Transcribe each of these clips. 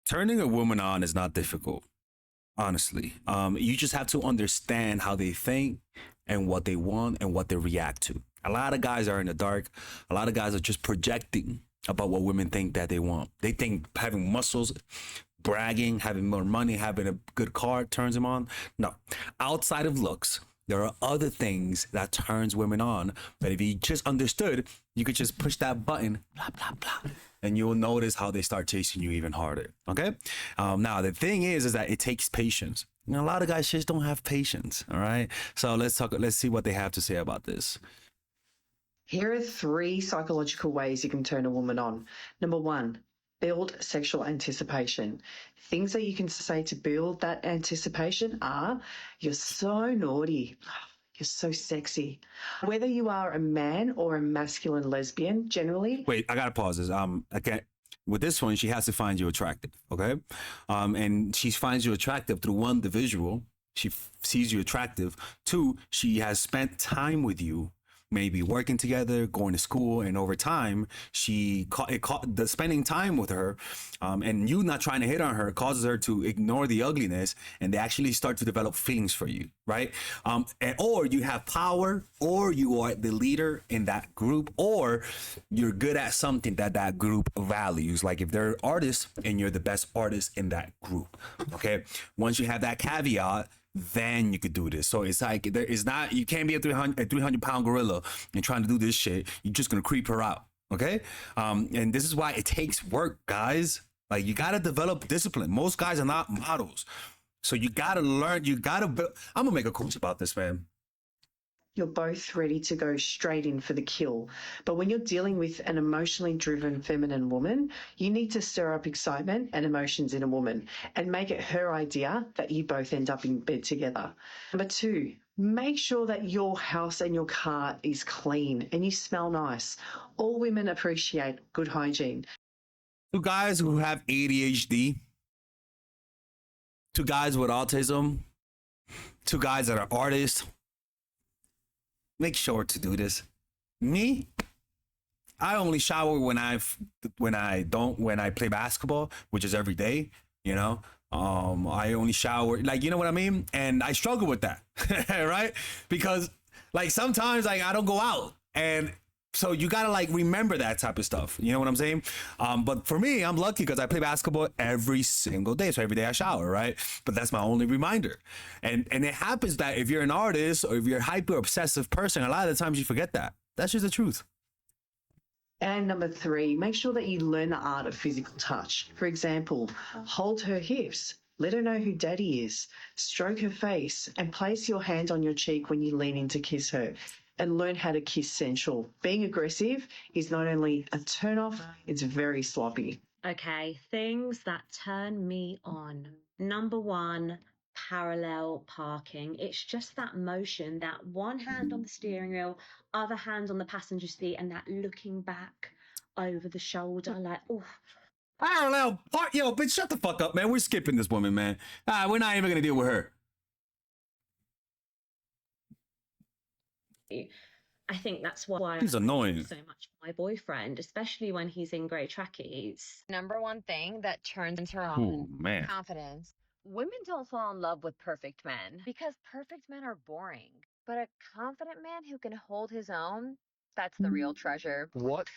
Turning a woman on is not difficult, honestly. You just have to understand how they think and what they want and what they react to. A lot of guys are in the dark. A lot of guys are just projecting about what women think that they want. They think having muscles, bragging, having more money, having a good car turns them on. No, outside of looks, there are other things that turns women on. But if you just understood, you could just push that button, blah, blah, blah, and you'll notice how they start chasing you even harder. Okay. Now the thing is that it takes patience. You know, a lot of guys just don't have patience. All right. So let's see what they have to say about this. Here are 3 psychological ways you can turn a woman on. Number 1, build sexual anticipation. Things that you can say to build that anticipation are, you're so naughty. You're so sexy. Whether you are a man or a masculine lesbian, generally. Wait, I gotta pause this. Okay. With this one, she has to find you attractive. Okay. And she finds you attractive through one, the visual. She sees you attractive. 2, she has spent time with you, maybe working together, going to school, and over time, the spending time with her, and you not trying to hit on her causes her to ignore the ugliness, and they actually start to develop feelings for you, right? Or you have power, or you are the leader in that group, or you're good at something that group values. Like if they're artists and you're the best artist in that group, okay? Once you have that caveat, then you could do this. So it's like you can't be a 300-pound gorilla and trying to do this shit. You're just gonna creep her out. Okay. And this is why it takes work, guys. Like you gotta develop discipline. Most guys are not models. So you gotta learn, you gotta build. I'm gonna make a coach about this, man. You're both ready to go straight in for the kill. But when you're dealing with an emotionally driven feminine woman, you need to stir up excitement and emotions in a woman and make it her idea that you both end up in bed together. Number 2, make sure that your house and your car is clean and you smell nice. All women appreciate good hygiene. 2 guys who have ADHD, 2 guys with autism, 2 guys that are artists. Make sure to do this. Me, I only shower when I play basketball, which is every day. You know, I only shower, like, you know what I mean? And I struggle with that, right? Because like sometimes like I don't go out, and so you gotta like remember that type of stuff. You know what I'm saying? But for me, I'm lucky because I play basketball every single day. So every day I shower, right? But that's my only reminder. And it happens that if you're an artist or if you're a hyper obsessive person, a lot of the times you forget that. That's just the truth. And number 3, make sure that you learn the art of physical touch. For example, hold her hips, let her know who daddy is, stroke her face, and place your hand on your cheek when you lean in to kiss her. And learn how to kiss sensual. Being aggressive is not only a turn off, it's very sloppy. Okay, things that turn me on. Number 1, parallel parking. It's just that motion, that one hand on the steering wheel, other hand on the passenger seat, and that looking back over the shoulder, like, oh. Parallel park, yo, bitch, shut the fuck up, man. We're skipping this woman, man. We're not even gonna deal with her. I think that's why He's annoying so much my boyfriend, especially when he's in grey trackies. Number 1 thing that turns her on, Oh man, confidence. Women don't fall in love with perfect men because perfect men are boring. But a confident man who can hold his own, that's the real treasure. What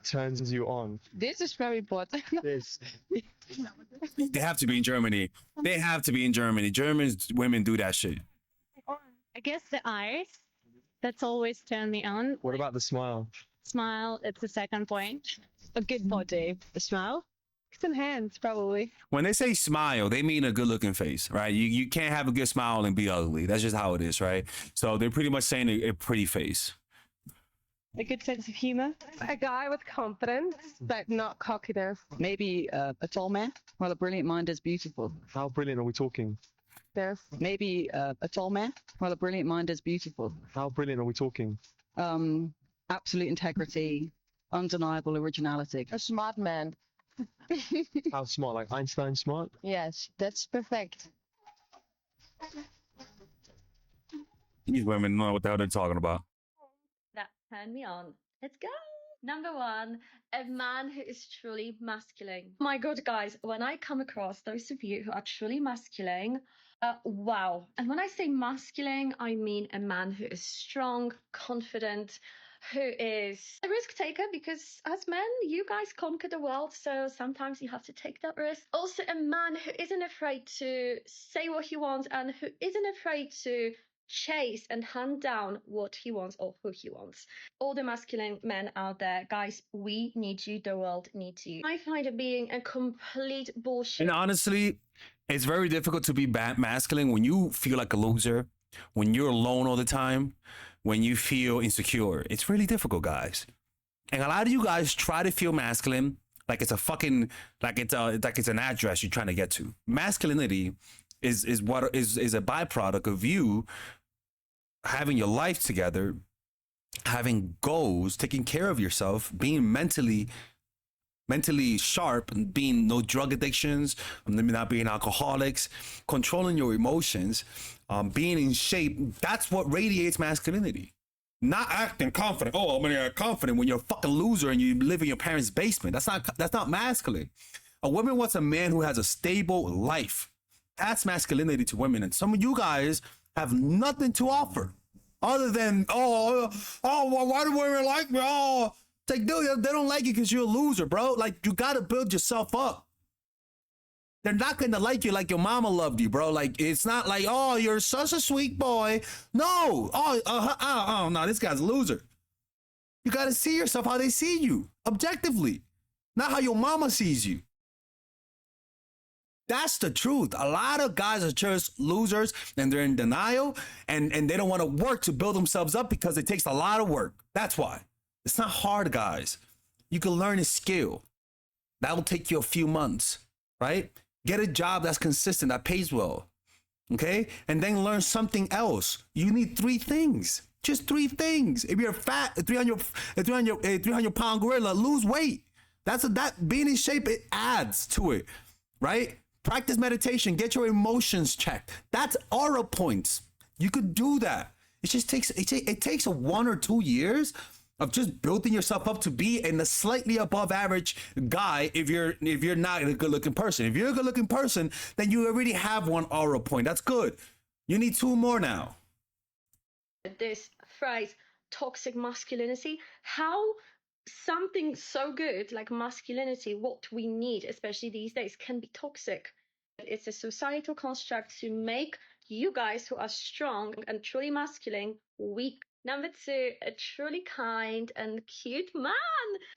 turns you on? This is very important. This. they have to be in Germany. They have to be in Germany. Germans women do that shit. I guess the eyes. That's always turned me on. What about the smile? Smile, it's the second point. A good body. A smile? Some hands, probably. When they say smile, they mean a good looking face, right? You can't have a good smile and be ugly. That's just how it is, right? So they're pretty much saying a pretty face. A good sense of humor. A guy with confidence, but not cockiness. Maybe a tall man. Well, a brilliant mind is beautiful. How brilliant are we talking? Yes. Maybe a tall man. Well, a brilliant mind is beautiful. How brilliant are we talking? Absolute integrity, undeniable originality. A smart man. How smart? Like Einstein smart? Yes, that's perfect. These women know what the hell they're talking about. That turned me on. Let's go. Number one, a man who is truly masculine. My God, guys, when I come across those of you who are truly masculine, wow. And when I say masculine, I mean a man who is strong, confident, who is a risk taker, because as men, you guys conquer the world, so sometimes you have to take that risk. Also, a man who isn't afraid to say what he wants and who isn't afraid to chase and hunt down what he wants or who he wants. All the masculine men out there, guys, we need you. The world needs you. I find it being a complete bullshit. And honestly, it's very difficult to be masculine when you feel like a loser, when you're alone all the time, when you feel insecure. It's really difficult, guys. And a lot of you guys try to feel masculine like it's a fucking like it's an address you're trying to get to. Masculinity is a byproduct of you having your life together, having goals, taking care of yourself, being mentally sharp, being no drug addictions, not being alcoholics, controlling your emotions, being in shape. That's what radiates masculinity. Not acting confident. Oh, I'm gonna act confident when you're a fucking loser and you live in your parents' basement. That's not masculine. A woman wants a man who has a stable life. That's masculinity to women. And some of you guys have nothing to offer other than, why do women like me? Oh, it's like, dude, they don't like you because you're a loser, bro. Like, you got to build yourself up. They're not going to like you like your mama loved you, bro. Like, it's not like, oh, you're such a sweet boy. No. Oh, no, this guy's a loser. You got to see yourself how they see you, objectively, not how your mama sees you. That's the truth. A lot of guys are just losers and they're in denial and they don't want to work to build themselves up because it takes a lot of work. That's why. It's not hard, guys. You can learn a skill. That will take you a few months, right? Get a job that's consistent, that pays well, okay? And then learn something else. You need 3 things. Just 3 things. If you're fat, a 300-pound gorilla, lose weight. That being in shape, it adds to it, right? Practice meditation. Get your emotions checked. That's aura points. You could do that. It just takes it takes 1 or 2 years of just building yourself up to be in a slightly above average guy. If you're not a good looking person, if you're a good looking person, then you already have 1 aura point. That's good. You need 2 more now. This phrase, toxic masculinity, how something so good like masculinity, what we need, especially these days, can be toxic. It's a societal construct to make you guys who are strong and truly masculine weak. Number 2, a truly kind and cute man.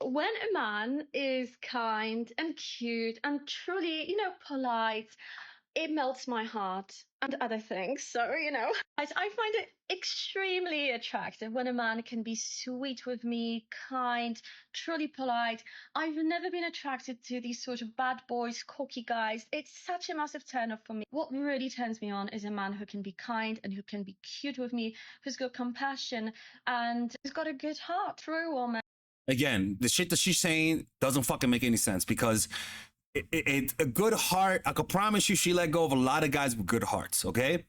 When a man is kind and cute and truly, polite, it melts my heart and other things. So, I find it extremely attractive when a man can be sweet with me, kind, truly polite. I've never been attracted to these sort of bad boys, cocky guys. It's such a massive turn off for me. What really turns me on is a man who can be kind and who can be cute with me, who's got compassion and who's got a good heart for a woman. Again, the shit that she's saying doesn't fucking make any sense because a good heart, I could promise you she let go of a lot of guys with good hearts, okay?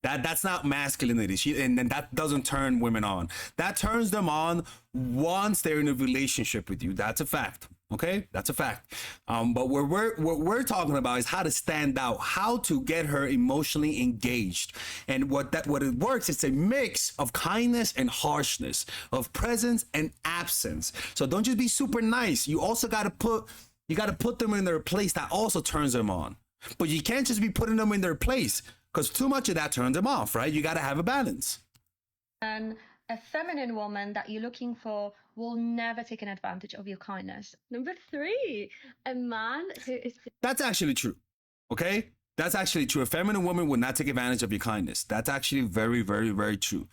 That's not masculinity. And that doesn't turn women on. That turns them on once they're in a relationship with you. That's a fact, okay? That's a fact. But what we're talking about is how to stand out, how to get her emotionally engaged. And what it works, it's a mix of kindness and harshness, of presence and absence. So don't just be super nice. You also got to put them in their place. That also turns them on. But you can't just be putting them in their place because too much of that turns them off, right? You got to have a balance. And a feminine woman that you're looking for will never take an advantage of your kindness. Number 3, a man who is... That's actually true, okay? That's actually true. A feminine woman will not take advantage of your kindness. That's actually very, very, very true.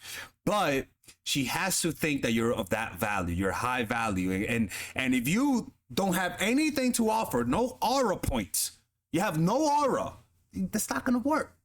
But she has to think that you're of that value, you're high value. And if you don't have anything to offer, no aura points, you have no aura, that's not going to work.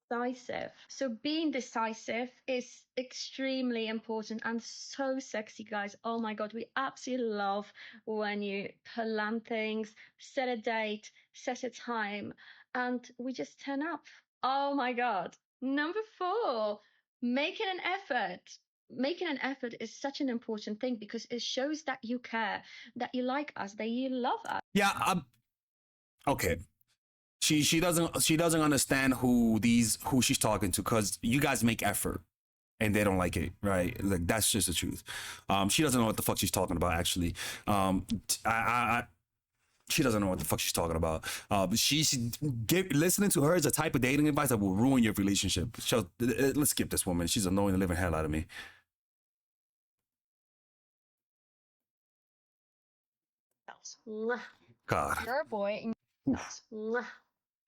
Decisive. So being decisive is extremely important and so sexy, guys. Oh my God, we absolutely love when you plan things, set a date, set a time, and we just turn up. Oh my God. Number 4, Making an effort. Making an effort is such an important thing because it shows that you care, that you like us, that you love us. Yeah, okay. She doesn't understand who she's talking to, because you guys make effort and they don't like it, right? Like, that's just the truth. She doesn't know what the fuck she's talking about, actually. She doesn't know what the fuck she's talking about. But listening to her is a type of dating advice that will ruin your relationship. So let's skip this woman. She's annoying the living hell out of me. God. You're a boy and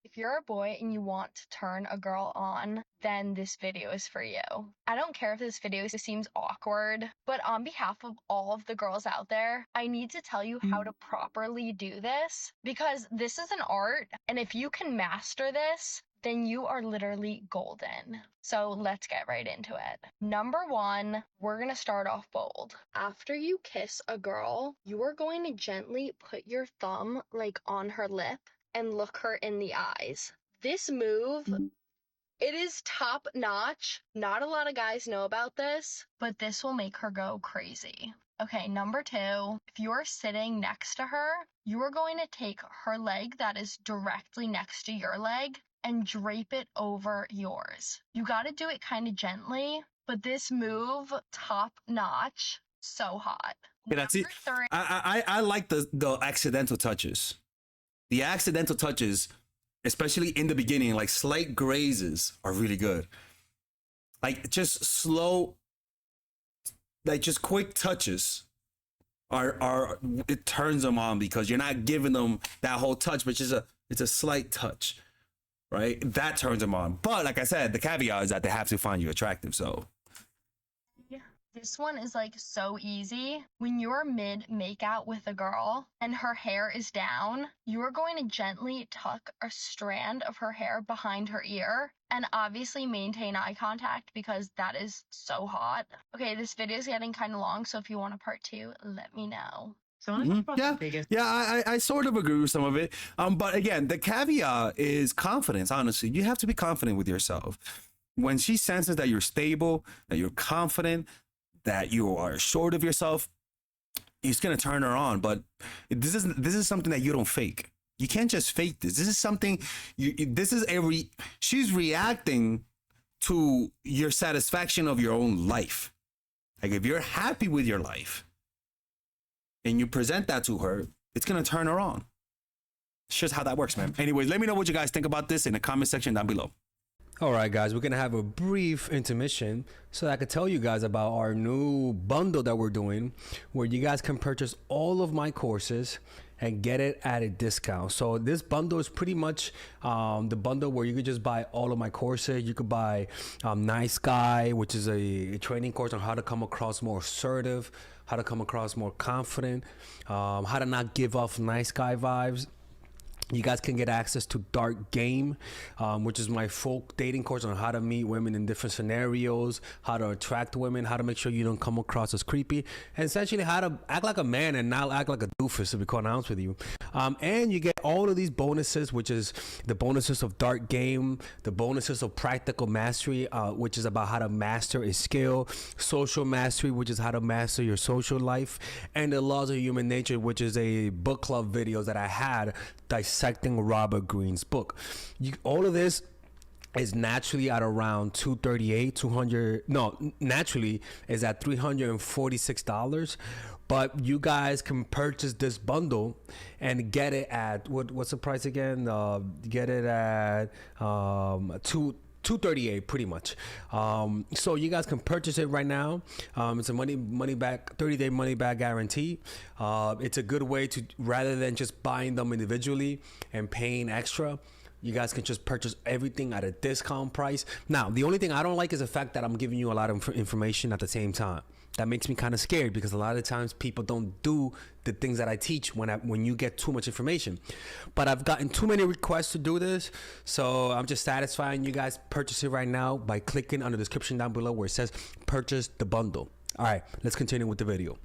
if you're a boy and you want to turn a girl on, then this video is for you. I don't care if this video seems awkward, but on behalf of all of the girls out there, I need to tell you how to properly do this, because this is an art, and if you can master this, then you are literally golden. So let's get right into it. Number one, we're gonna start off bold. After you kiss a girl, you are going to gently put your thumb like on her lip and look her in the eyes. This move, it is top notch. Not a lot of guys know about this, but this will make her go crazy. Okay, number two, if you're sitting next to her, you are going to take her leg that is directly next to your leg and drape it over yours. You gotta do it kind of gently, but this move, top notch, so hot. Yeah, that's it. I like the accidental touches. The accidental touches, especially in the beginning, like slight grazes, are really good. Like, just slow, like just quick touches are it turns them on, because you're not giving them that whole touch, which is it's a slight touch, right? That turns them on. But like I said, the caveat is that they have to find you attractive. So this one is like so easy. When you're mid makeout with a girl and her hair is down, you are going to gently tuck a strand of her hair behind her ear and obviously maintain eye contact, because that is so hot. Okay, this video is getting kind of long, so if you want a part two, let me know. So I sort of agree with some of it. But again, the caveat is confidence. Honestly, you have to be confident with yourself. When she senses that you're stable, that you're confident, that you are assured of yourself, it's gonna turn her on. But this is something that you don't fake. You can't just fake this. This is something she's reacting to your satisfaction of your own life. Like, if you're happy with your life and you present that to her, it's gonna turn her on. It's just how that works, man. Anyways, let me know what you guys think about this in the comment section down below. All right, guys, we're going to have a brief intermission so that I could tell you guys about our new bundle that we're doing, where you guys can purchase all of my courses and get it at a discount. So this bundle is pretty much the bundle where you could just buy all of my courses. You could buy Nice Guy, which is a training course on how to come across more assertive, how to come across more confident, how to not give off nice guy vibes. You guys can get access to Dark Game, which is my folk dating course on how to meet women in different scenarios, how to attract women, how to make sure you don't come across as creepy, and essentially how to act like a man and not act like a doofus, to be quite honest with you. And you get all of these bonuses, which is the bonuses of Dark Game, the bonuses of Practical Mastery, which is about how to master a skill, Social Mastery, which is how to master your social life, and the Laws of Human Nature, which is a book club videos that I had dissecting Robert Greene's book. All of this is naturally at around naturally is at $346, but you guys can purchase this bundle and get it at what's the price again? Get it at $238 pretty much. So you guys can purchase it right now. It's a money back 30-day money back guarantee. It's a good way to, rather than just buying them individually and paying extra, you guys can just purchase everything at a discount price. Now, the only thing I don't like is the fact that I'm giving you a lot of information at the same time. That makes me kind of scared, because a lot of times people don't do the things that I teach when you get too much information. But I've gotten too many requests to do this, so I'm just satisfying you guys. Purchase it right now by clicking on the description down below where it says purchase the bundle. All right, let's continue with the video.